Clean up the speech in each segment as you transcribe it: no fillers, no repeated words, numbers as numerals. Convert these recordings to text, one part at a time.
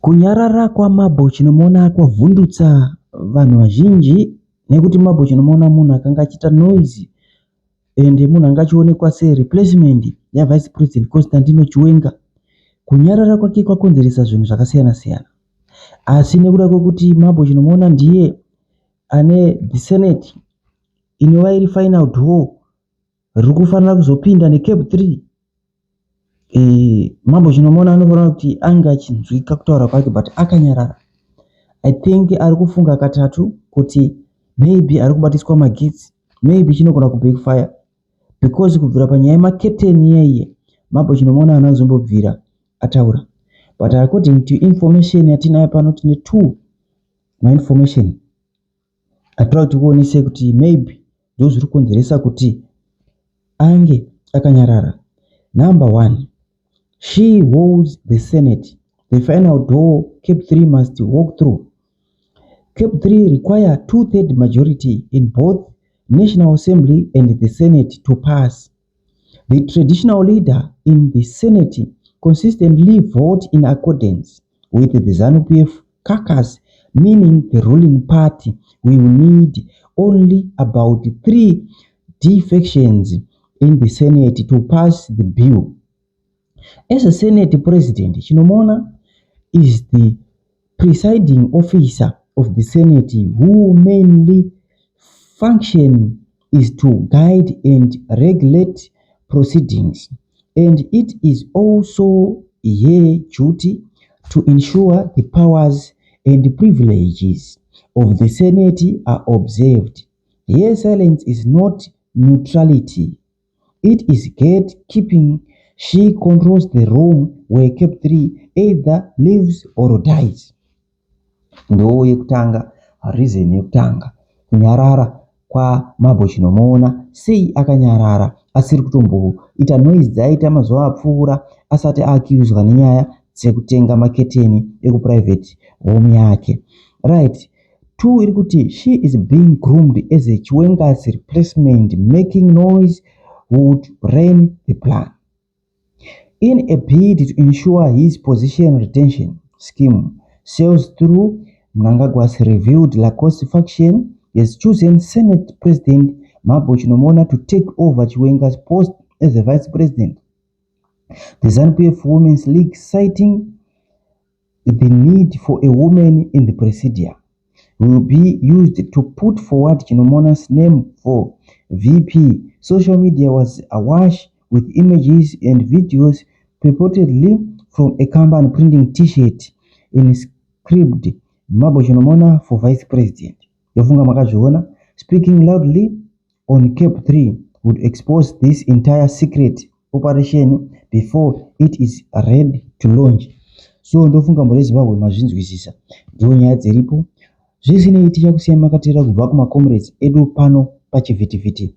Kunyarara kwaMabel Chinomona kwavhundutsa vanhu vazhinji nekuti Mabel Chinomona munhu akanga achiita noise ende munhu anga achionekwa sereplacement yaVice President Constantino Chiwenga. Kunyarara kwake kwakonzeresa zvinhu zvakasiyana siyana, asi nekuda kwekuti Mabel Chinomona ndiye ane the Senate inova iri final door riri kufanira kuzopinda neCape 3. Mabel Chinomona anofanira kuti anga achinzwika kutaura kwake but akanyarara. I think ari kufunga katatu kuti maybe ari kubatiswa magetsi, maybe chinogona kubackfire because kubvira panyaya yemaketeni iyeye Mabel Chinomona haana kuzombobvira ataura, but according to information yatinayo pano tine two mainformation atira kuti kuonese kuti maybe ndo zviri kukonzeresa kuti ange akanyarara. Number one, she holds the Senate. The final door Cape 3 must walk through. Cape 3 require 2/3 majority in both National Assembly and the Senate to pass. The traditional leader in the Senate consistently vote in accordance with the ZANU-PF caucus, meaning the ruling party will need only about 3 defections in the Senate to pass the bill. As a Senate President, Chinomona is the presiding officer of the Senate, who mainly function is to guide and regulate proceedings, and it is also her duty to ensure the powers and privileges of the Senate are observed. Her silence is not neutrality, it is gatekeeping. She controls the room where Cape 3 either lives or dies. Ndo yekutanga, reason yekutanga kunyarara kwa Mabel Chinomona. Sei akanyarara asiri kutomboita noise dzaita mazuva apfuura asati akiuzwa nenyaya dzekutenga maketeni ekuprivate home yake. Right. Two, iri kuti she is being groomed as a Chiwenga's replacement, making noise would brain the plan. In a bid to ensure his position retention scheme sails through, Mnangagwa has revealed Lacoste faction has chosen Senate President Mabel Chinomona to take over Chiwenga's post as the Vice President. The ZANU-PF Women's League, citing the need for a woman in the presidia, will be used to put forward Chinomona's name for VP. Social media was awash with images and videos purportedly from a company printing t-shirt inscribed Mabel Chinomona for Vice President. Yofunga makazviona. Speaking loudly on Cape 3 would expose this entire secret operation before it is ready to launch. So ndofunga mbore Zimbabwe mazvinzwisisa ndiwo nyaya dziripo. Zvisinei tichakusiyana makatira kubva kumacomrades edu pano pachivhitivhiti.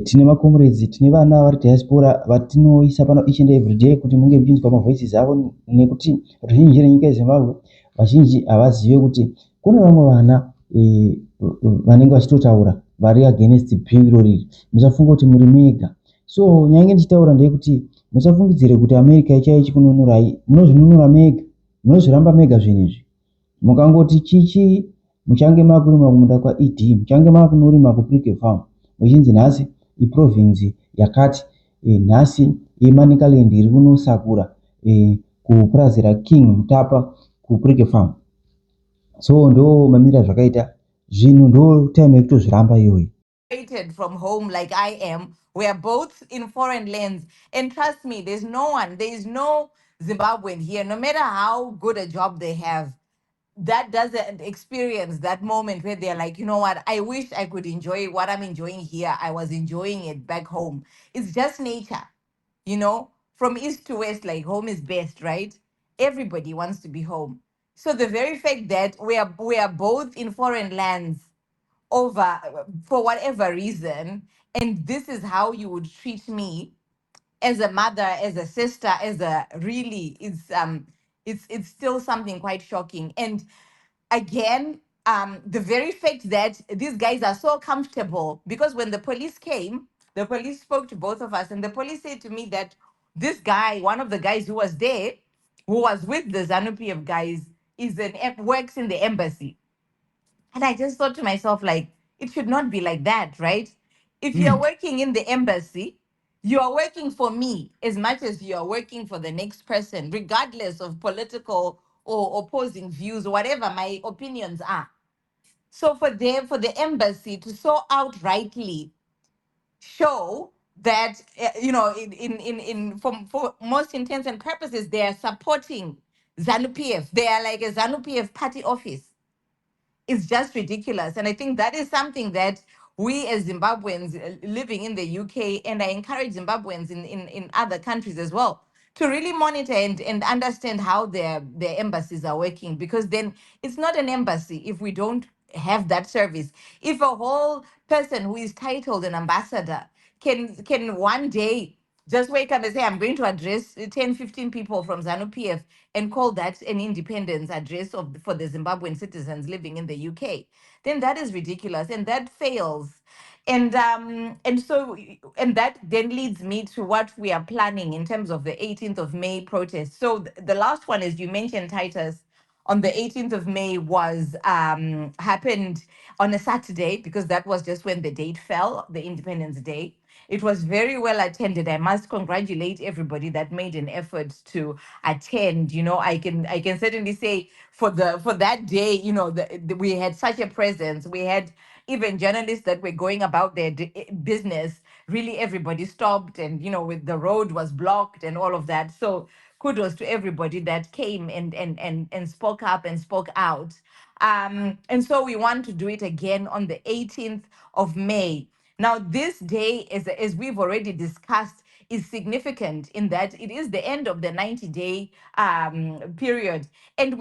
Tine macomrades, tine vana vari diaspora vatinoisa pano each and every day kuti munge muchinzwa mavoices avo, nekuti ruzhinji renyika yeZimbabwe vazhinji havazive kuti kune vamwe vana vanenge vachitotaura vari against bill irori. Musafunga kuti muri mega. So nyange ndichitaura ndeyekuti musafungidzire kuti America ichaichi kununurai. Munozvinunura mega, munozviramba mega zvinhu izvi. Mukangoti chichi muchange makurima kumunda kwaED, muchange makunorima kuPrickle Farm, muchinzi nhasi iprovince yakati, nhasi iManicaland iri kunosakura kuprazira King Mutapa kuPrickle Farm. So ndo mamira zvakaita zvinhu, ndo time yekutozviramba iyoyo. From home like I am, we are both in foreign lands, and trust me, there is no Zimbabwean here, no matter how good a job they have, that doesn't experience that moment where they're like, you know what, I wish I could enjoy what I'm enjoying here. I was enjoying it back home. It's just nature, you know, from east to west, like home is best, right? Everybody wants to be home. So the very fact that we are both in foreign lands over for whatever reason, and this is how you would treat me as a mother, as a sister, as a really, it's still something quite shocking. And again, the very fact that these guys are so comfortable, because when the police came, the police spoke to both of us, and the police said to me that this guy, one of the guys who was there, who was with the ZANU-PF guys, works in the embassy. And I just thought to myself, like, it should not be like that, right? If you're working in the embassy, you are working for me as much as you are working for the next person, regardless of political or opposing views, whatever my opinions are. So for the embassy to so outrightly show that for most intents and purposes they are supporting ZANU-PF, they are like a ZANU-PF party office, it's just ridiculous. And I think that is something that we as Zimbabweans living in the UK, and I encourage Zimbabweans in other countries as well, to really monitor and understand how their embassies are working, because then it's not an embassy if we don't have that service. If a whole person who is titled an ambassador can one day just wake up and say, I'm going to address 10, 15 people from ZANU-PF and call that an independence address for the Zimbabwean citizens living in the UK, then that is ridiculous and that fails. And that then leads me to what we are planning in terms of the 18th of May protest. So the last one, as you mentioned, Titus, on the 18th of May was happened on a Saturday, because that was just when the date fell, the Independence Day. It was very well attended. I must congratulate everybody that made an effort to attend. I can certainly say for that day, we had such a presence. We had even journalists that were going about their business. Really, everybody stopped, and with the road was blocked and all of that. So kudos to everybody that came and spoke up and spoke out. And so we want to do it again on the 18th of May. Now, this day, as we've already discussed, is significant in that it is the end of the 90-day period. And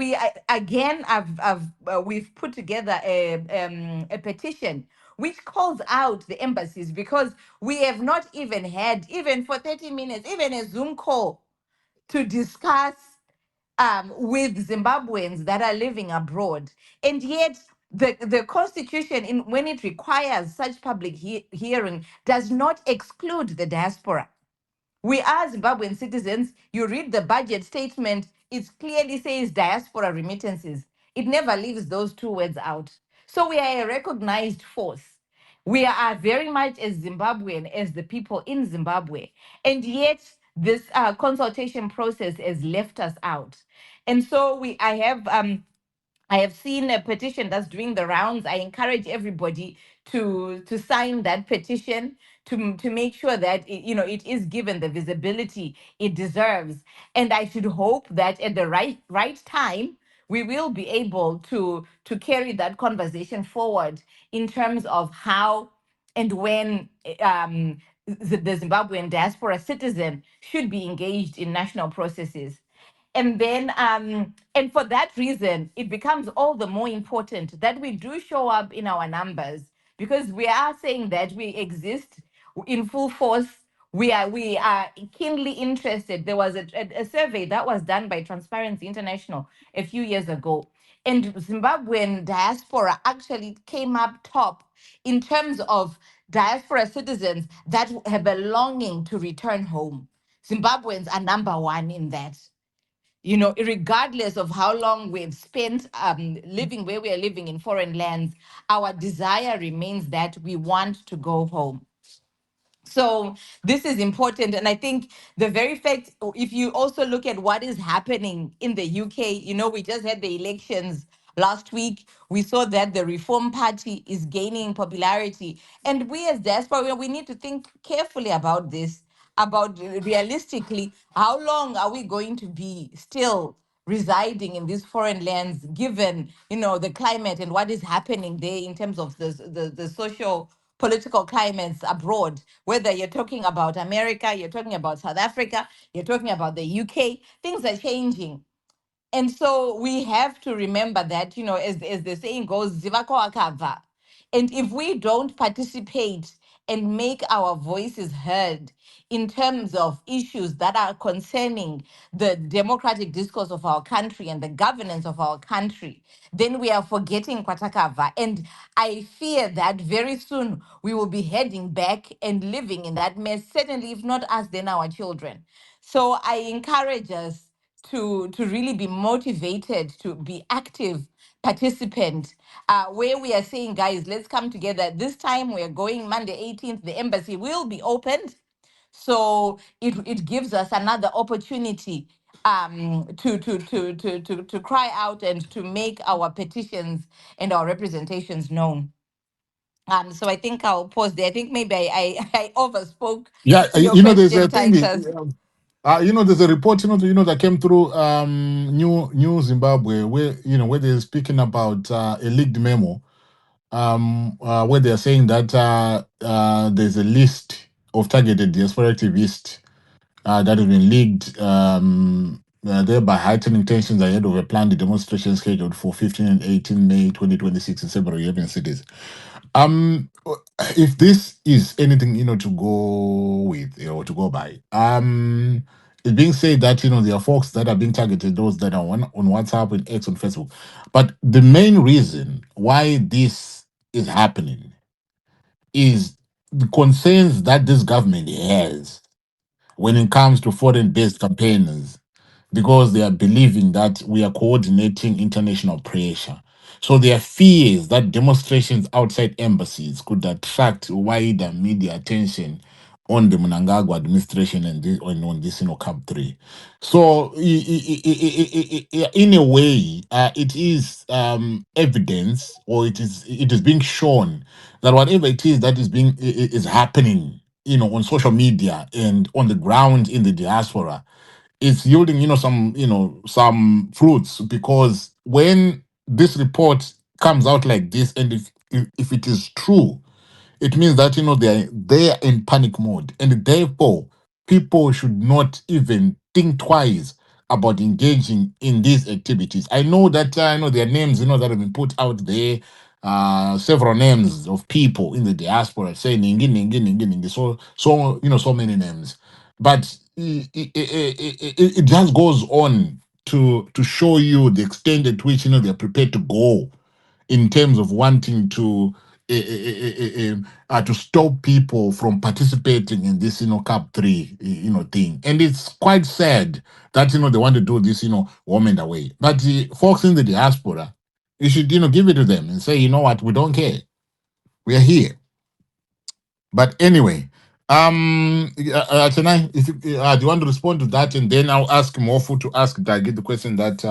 we've put together a petition which calls out the embassies, because we have not even had, even for 30 minutes, even a Zoom call to discuss with Zimbabweans that are living abroad. And yet, the constitution, when it requires such public hearing, does not exclude the diaspora. We are Zimbabwean citizens. You read the budget statement, it clearly says diaspora remittances. It never leaves those two words out. So we are a recognized force. We are very much as Zimbabwean as the people in Zimbabwe. And yet, this consultation process has left us out. And so I have seen a petition that's doing the rounds. I encourage everybody to sign that petition to make sure that it is given the visibility it deserves. And I should hope that at the right time we will be able to carry that conversation forward in terms of how and when the Zimbabwean diaspora citizen should be engaged in national processes. And for that reason, it becomes all the more important that we do show up in our numbers, because we are saying that we exist in full force. We are keenly interested. There was a survey that was done by Transparency International a few years ago, and Zimbabwean diaspora actually came up top in terms of diaspora citizens that have a longing to return home. Zimbabweans are number one in that. Regardless of how long we've spent living where we are living in foreign lands, our desire remains that we want to go home. So this is important. And I think the very fact, if you also look at what is happening in the UK, we just had the elections last week. We saw that the Reform Party is gaining popularity. And we as diaspora, we need to think carefully about this, about realistically, how long are we going to be still residing in these foreign lands, given the climate and what is happening there in terms of the social political climates abroad, whether you're talking about America, you're talking about South Africa, you're talking about the UK. Things are changing. And so we have to remember that, as the saying goes, "Zivako akabva." And if we don't participate and make our voices heard in terms of issues that are concerning the democratic discourse of our country and the governance of our country, then we are forgetting Kwatakava. And I fear that very soon we will be heading back and living in that mess, certainly, if not us, then our children. So I encourage us to really be motivated to be active participant, where we are saying, guys, let's come together. This time we're going Monday 18th, the embassy will be opened. So it gives us another opportunity to cry out and to make our petitions and our representations known. So I think I'll pause there. I think maybe I overspoke Yeah, your there's a question, thing. Titus. There's a report. That came through New Zimbabwe, where where they're speaking about a leaked memo, where they're saying that there's a list of targeted diaspora activists that has been leaked, thereby heightening tensions ahead of a planned demonstration scheduled for 15 and 18 May 2026 in several European cities. Um, if this is anything to go with or to go by, it's being said that there are folks that are being targeted, those that are on WhatsApp and X on Facebook. But the main reason why this is happening is the concerns that this government has when it comes to foreign-based campaigners, because they are believing that we are coordinating international pressure. So there are fears that demonstrations outside embassies could attract wider media attention on the Mnangagwa administration and on this Camp 3. So in a way, it is evidence, or it is being shown that whatever it is that is happening, on social media and on the ground in the diaspora, it's yielding some fruits, because when this report comes out like this, and if it is true, it means that they're in panic mode, and therefore people should not even think twice about engaging in these activities. I know that there are names that have been put out there, several names of people in the diaspora saying ningi, ningi, ningi, ningi. So many names, but it just goes on to show you the extent at which they're prepared to go in terms of wanting to stop people from participating in this Cup 3 thing. And it's quite sad that they want to do this home and away. But folks in the diaspora, you should give it to them and say, you know what, we don't care, we are here. But anyway, tonight, if do you want to respond to that, and then I'll ask Mofu to ask Dagi the question that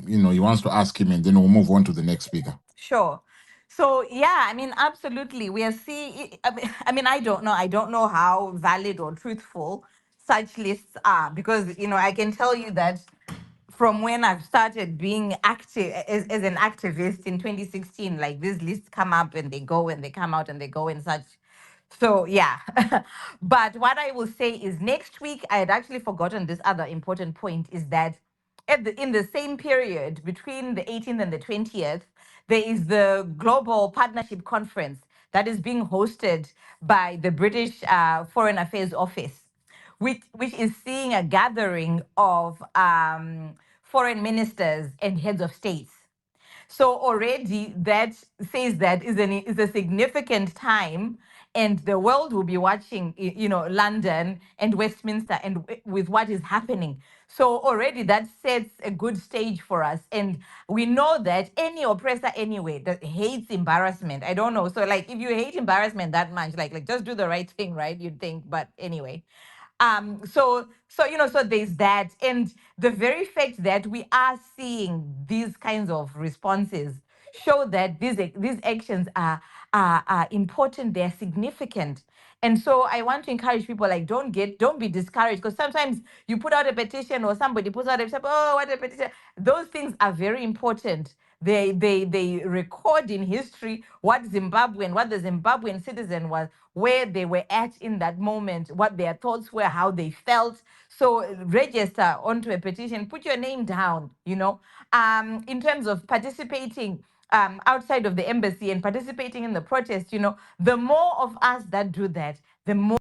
he wants to ask him, and then we'll move on to the next speaker. Sure. So yeah, I mean, absolutely. We are seeing. I mean, I don't know. I don't know how valid or truthful such lists are, because I can tell you that from when I've started being active as an activist in 2016, like these lists come up and they go and they come out and they go and such. So yeah. But what I will say is, next week, I had actually forgotten this other important point, is that in the same period between the 18th and the 20th, there is the Global Partnership Conference that is being hosted by the British Foreign Affairs Office, which is seeing a gathering of foreign ministers and heads of states. So already that says that is a significant time, and the world will be watching, London and Westminster, and with what is happening. So already that sets a good stage for us, and we know that any oppressor anyway that hates embarrassment. I don't know. So like, if you hate embarrassment that much, like just do the right thing, right? You'd think, but anyway. So there's that, and the very fact that we are seeing these kinds of responses show that these actions are important, they're significant. And so I want to encourage people, like, don't be discouraged, because sometimes you put out a petition or somebody puts out a petition, oh, what a petition. Those things are very important. They record in history what the Zimbabwean citizen was, where they were at in that moment, what their thoughts were, how they felt. So register onto a petition, put your name down. In terms of participating outside of the embassy and participating in the protest, the more of us that do that, the more